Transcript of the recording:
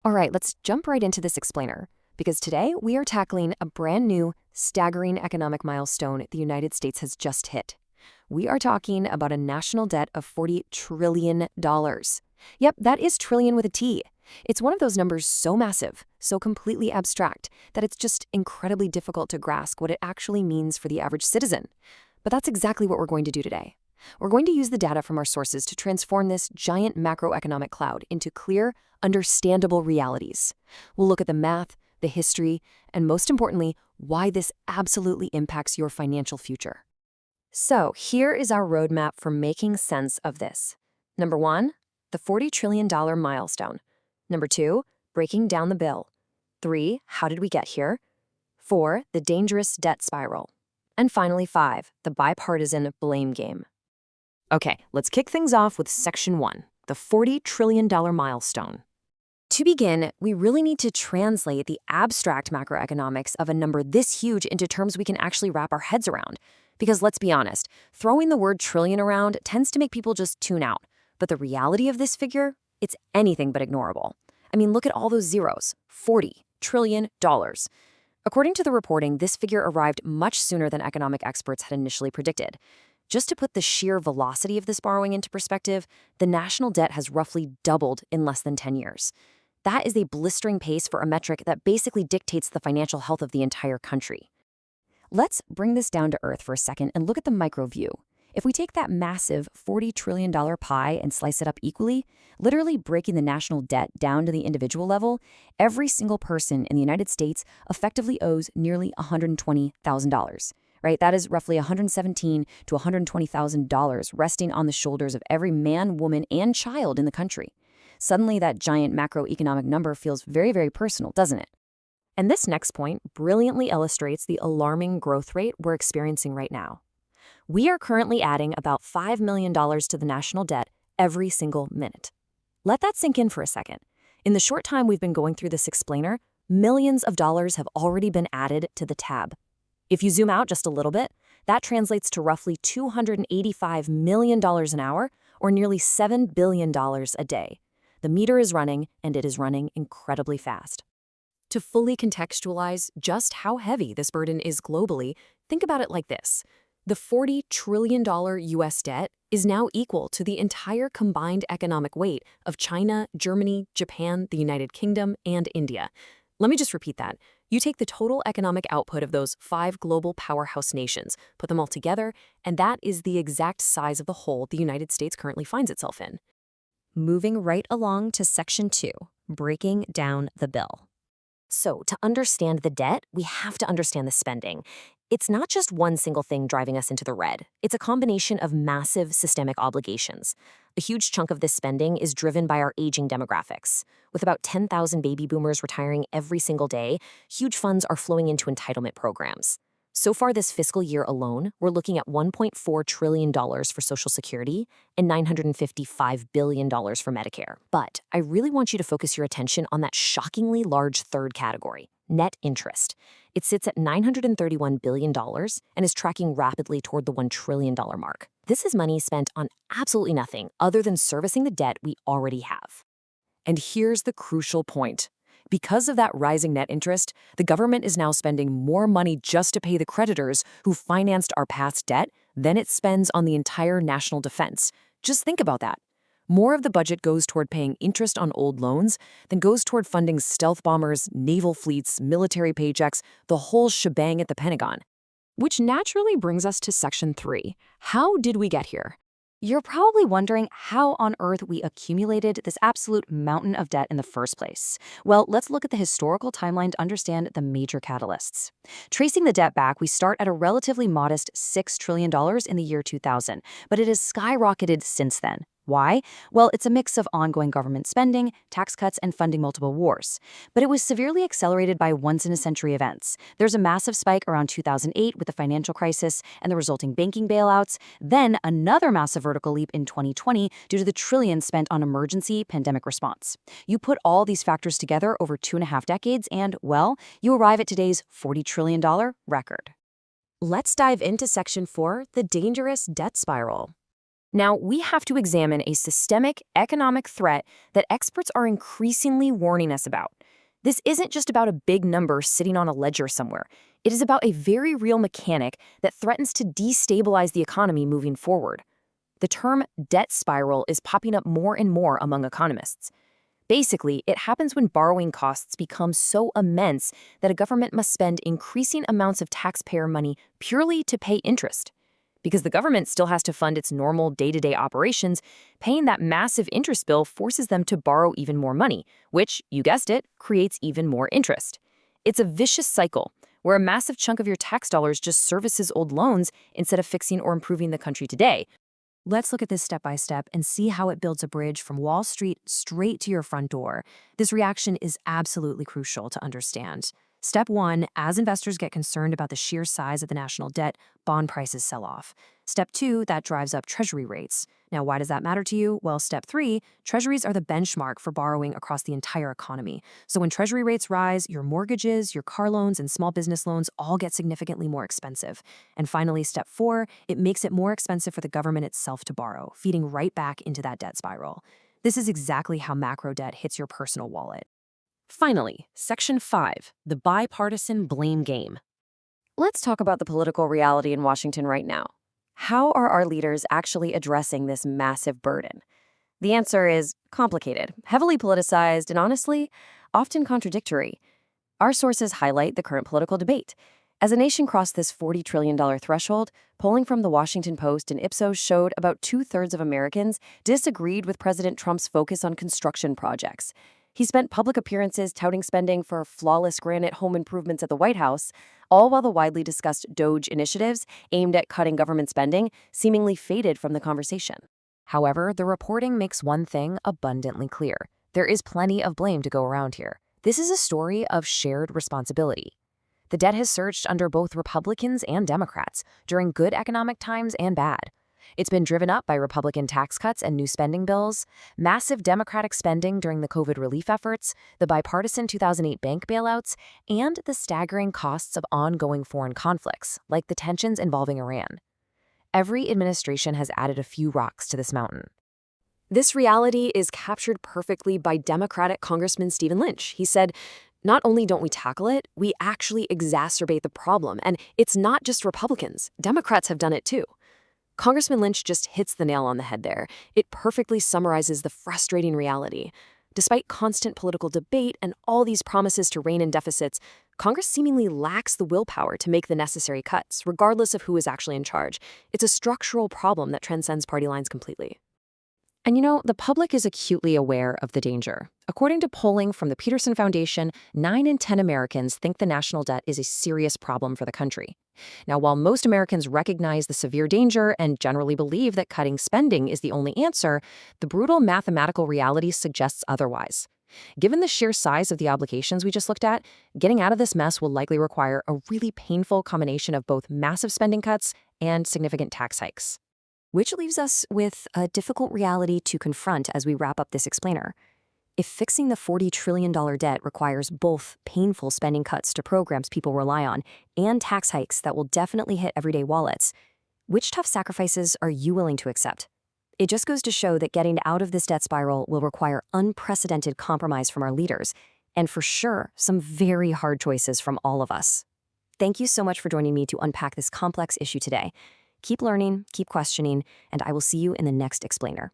All right, let's jump right into this explainer, because today we are tackling a brand new, staggering economic milestone the United States has just hit. We are talking about a national debt of $40 trillion. Yep, that is trillion with a T. It's one of those numbers so massive, so completely abstract, that it's just incredibly difficult to grasp what it actually means for the average citizen. But that's exactly what we're going to do today. We're going to use the data from our sources to transform this giant macroeconomic cloud into clear, understandable realities. We'll look at the math, the history, and most importantly, why this absolutely impacts your financial future. So here is our roadmap for making sense of this. Number 1, the $40 trillion milestone. Number 2, breaking down the bill. 3, how did we get here? 4, the dangerous debt spiral. And finally 5, the bipartisan blame game. Okay, let's kick things off with Section 1, the $40 trillion milestone. To begin, we really need to translate the abstract macroeconomics of a number this huge into terms we can actually wrap our heads around. Because let's be honest, throwing the word trillion around tends to make people just tune out. But the reality of this figure, it's anything but ignorable. I mean, look at all those zeros, $40 trillion. According to the reporting, this figure arrived much sooner than economic experts had initially predicted. Just to put the sheer velocity of this borrowing into perspective, the national debt has roughly doubled in less than 10 years. That is a blistering pace for a metric that basically dictates the financial health of the entire country. Let's bring this down to earth for a second and look at the micro view. If we take that massive $40 trillion pie and slice it up equally, literally breaking the national debt down to the individual level, every single person in the United States effectively owes nearly $120,000. Right? That is roughly $117,000 to $120,000 resting on the shoulders of every man, woman, and child in the country. Suddenly, that giant macroeconomic number feels very, very personal, doesn't it? And this next point brilliantly illustrates the alarming growth rate we're experiencing right now. We are currently adding about $5 million to the national debt every single minute. Let that sink in for a second. In the short time we've been going through this explainer, millions of dollars have already been added to the tab. If you zoom out just a little bit, that translates to roughly $285 million an hour, or nearly $7 billion a day. The meter is running, and it is running incredibly fast. To fully contextualize just how heavy this burden is globally, think about it like this. The $40 trillion U.S. debt is now equal to the entire combined economic weight of China, Germany, Japan, the United Kingdom, and India. Let me just repeat that. You take the total economic output of those 5 global powerhouse nations, put them all together, and that is the exact size of the hole the United States currently finds itself in. Moving right along to Section 2, breaking down the bill. So, to understand the debt, we have to understand the spending. It's not just one single thing driving us into the red. It's a combination of massive systemic obligations. A huge chunk of this spending is driven by our aging demographics. With about 10,000 baby boomers retiring every single day, huge funds are flowing into entitlement programs. So far this fiscal year alone, we're looking at $1.4 trillion for Social Security and $955 billion for Medicare. But I really want you to focus your attention on that shockingly large third category, net interest. It sits at $931 billion and is tracking rapidly toward the $1 trillion mark. This is money spent on absolutely nothing other than servicing the debt we already have. And here's the crucial point. Because of that rising net interest, the government is now spending more money just to pay the creditors who financed our past debt than it spends on the entire national defense. Just think about that. More of the budget goes toward paying interest on old loans than goes toward funding stealth bombers, naval fleets, military paychecks, the whole shebang at the Pentagon. Which naturally brings us to Section 3. How did we get here? You're probably wondering how on earth we accumulated this absolute mountain of debt in the first place. Well, let's look at the historical timeline to understand the major catalysts. Tracing the debt back, we start at a relatively modest $6 trillion in the year 2000, but it has skyrocketed since then. Why? Well, it's a mix of ongoing government spending, tax cuts, and funding multiple wars. But it was severely accelerated by once-in-a-century events. There's a massive spike around 2008 with the financial crisis and the resulting banking bailouts, then another massive vertical leap in 2020 due to the trillions spent on emergency pandemic response. You put all these factors together over 2.5 decades and, well, you arrive at today's $40 trillion record. Let's dive into Section 4, the dangerous debt spiral. Now, we have to examine a systemic economic threat that experts are increasingly warning us about. This isn't just about a big number sitting on a ledger somewhere. It is about a very real mechanic that threatens to destabilize the economy moving forward. The term debt spiral is popping up more and more among economists. Basically, it happens when borrowing costs become so immense that a government must spend increasing amounts of taxpayer money purely to pay interest. Because the government still has to fund its normal day-to-day operations, paying that massive interest bill forces them to borrow even more money, which, you guessed it, creates even more interest. It's a vicious cycle where a massive chunk of your tax dollars just services old loans instead of fixing or improving the country today. Let's look at this step by step and see how it builds a bridge from Wall Street straight to your front door. This reaction is absolutely crucial to understand. Step 1, as investors get concerned about the sheer size of the national debt, bond prices sell off. Step 2, that drives up treasury rates. Now, why does that matter to you? Well, step 3, treasuries are the benchmark for borrowing across the entire economy. So when treasury rates rise, your mortgages, your car loans, and small business loans all get significantly more expensive. And finally, step 4, it makes it more expensive for the government itself to borrow, feeding right back into that debt spiral. This is exactly how macro debt hits your personal wallet. Finally, Section 5, the bipartisan blame game. Let's talk about the political reality in Washington right now. How are our leaders actually addressing this massive burden? The answer is complicated, heavily politicized, and honestly, often contradictory. Our sources highlight the current political debate. As a nation crossed this $40 trillion threshold, polling from the Washington Post and Ipsos showed about 2/3 of Americans disagreed with President Trump's focus on construction projects. He spent public appearances touting spending for flawless granite home improvements at the White House, all while the widely discussed DOGE initiatives aimed at cutting government spending seemingly faded from the conversation. However, the reporting makes one thing abundantly clear. There is plenty of blame to go around here. This is a story of shared responsibility. The debt has surged under both Republicans and Democrats during good economic times and bad. It's been driven up by Republican tax cuts and new spending bills, massive Democratic spending during the COVID relief efforts, the bipartisan 2008 bank bailouts, and the staggering costs of ongoing foreign conflicts, like the tensions involving Iran. Every administration has added a few rocks to this mountain. This reality is captured perfectly by Democratic Congressman Stephen Lynch. He said, "Not only don't we tackle it, we actually exacerbate the problem. And it's not just Republicans. Democrats have done it too." Congressman Lynch just hits the nail on the head there. It perfectly summarizes the frustrating reality. Despite constant political debate and all these promises to rein in deficits, Congress seemingly lacks the willpower to make the necessary cuts, regardless of who is actually in charge. It's a structural problem that transcends party lines completely. And the public is acutely aware of the danger. According to polling from the Peterson Foundation, 9 in 10 Americans think the national debt is a serious problem for the country. Now, while most Americans recognize the severe danger and generally believe that cutting spending is the only answer, the brutal mathematical reality suggests otherwise. Given the sheer size of the obligations we just looked at, getting out of this mess will likely require a really painful combination of both massive spending cuts and significant tax hikes. Which leaves us with a difficult reality to confront as we wrap up this explainer. If fixing the $40 trillion debt requires both painful spending cuts to programs people rely on and tax hikes that will definitely hit everyday wallets, which tough sacrifices are you willing to accept? It just goes to show that getting out of this debt spiral will require unprecedented compromise from our leaders, and for sure, some very hard choices from all of us. Thank you so much for joining me to unpack this complex issue today. Keep learning, keep questioning, and I will see you in the next explainer.